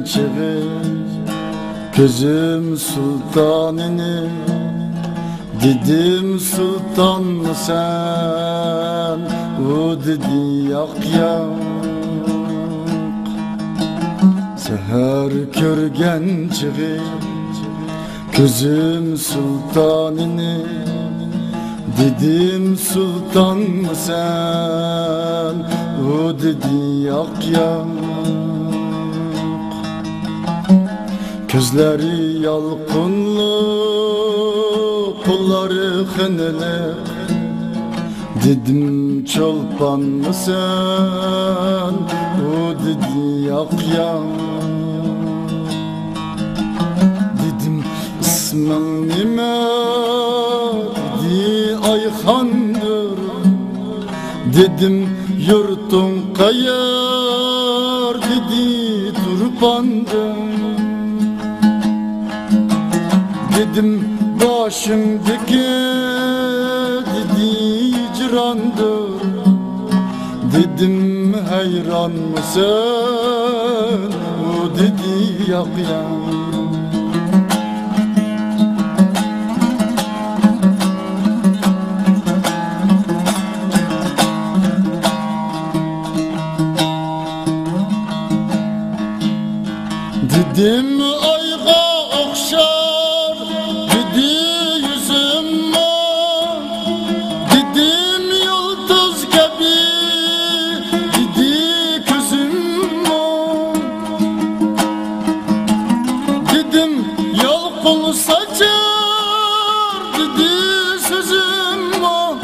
çığı gözüm sultanını. Dedim sultan mı sen, o dedi yak yak. Seher körgen çığı gözüm sultanını. Dedim sultan mı sen, o dedi yak yak. Gözleri yalqınlı, kolları hınlı. Dedim çolpan mı sen, o dedi yak yak. Dedim ismin nime, dedi Ayhan'dır. Dedim yurtun kayar, dedi Turpan'dır. Dedim başımdaki, dedi hicrandır. Dedim hayran mısın, o dedi yak yak. Dedim ayga okşar, dedi yüzüm var. Dedim yıldız gibi, dedi gözüm var. Dedim yalqın saçar, dedi sözüm var.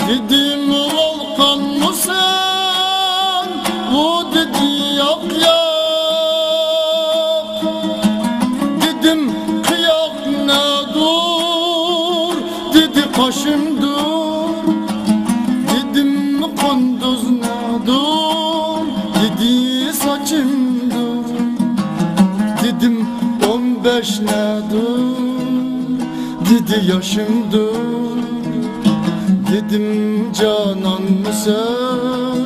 Dedim volkan mı sen, o dedi yak yak. Başım dur, dedim kunduz ne dur, dedi saçım dur. Dedim 15 ne dur, dedi yaşım dur. Dedim canan mı sen,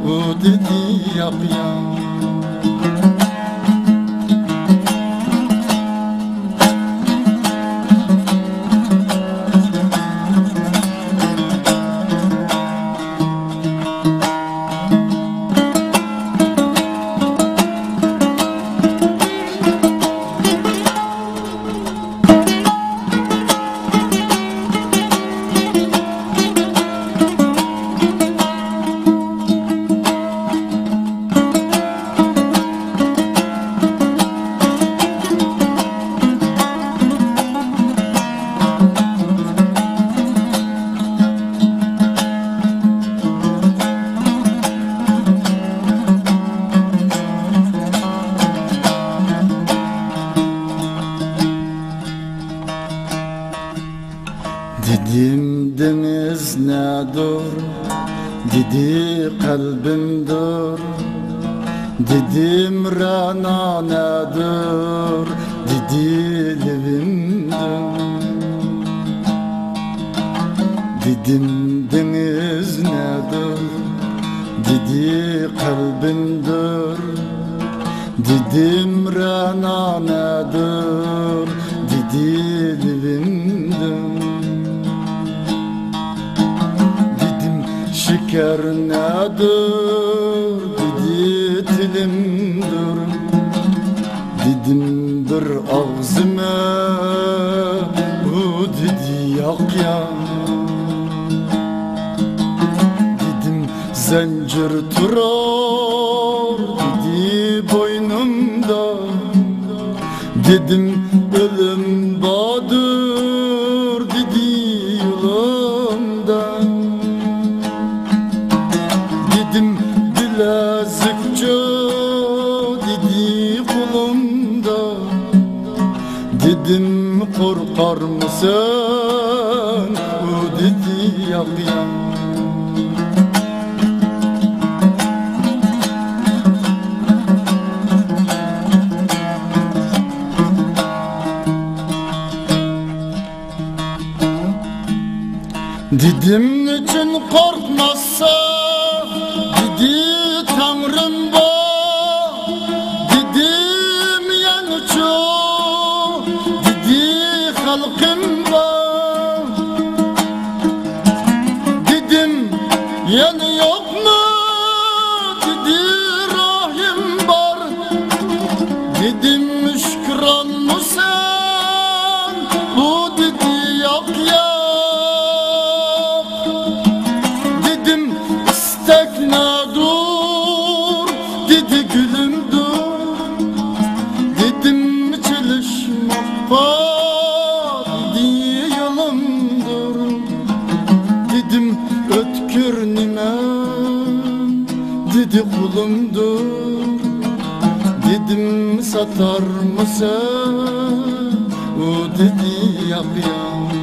o dedi yak yak. Dedim deniz nedir, dedi kalbim dur. Dedim rana nedir, dedi livimdir. Dedim deniz nedir, dedi kalbimdir. Dedim rana nedir, dedi livimdir. Şeker nedir, dedi dilimdir. Dedim bir ağzıma, o dedi yak yak. Dedim zincir turar, dedi boynumda. Dedim ölüm badır, dedi yolumda. Dedim bilezikçe, dedi kolumda. Dedim korkar mısın, o dedi yak yak. Dedim niçin korkmazsa, dedi Tanrım var. rahim var. Dedim yani yok mu? Dedi rahim var. Dedim müşkran mı sen? Bu dedi yok ya. Dedim istek ne dur? Dedi gülüm dur. Dedim çalışmak var. Dedi yolumdur. Dedim ötkür nime? Dedi kulumdur. Dedim satar mısın? O dedi yap ya.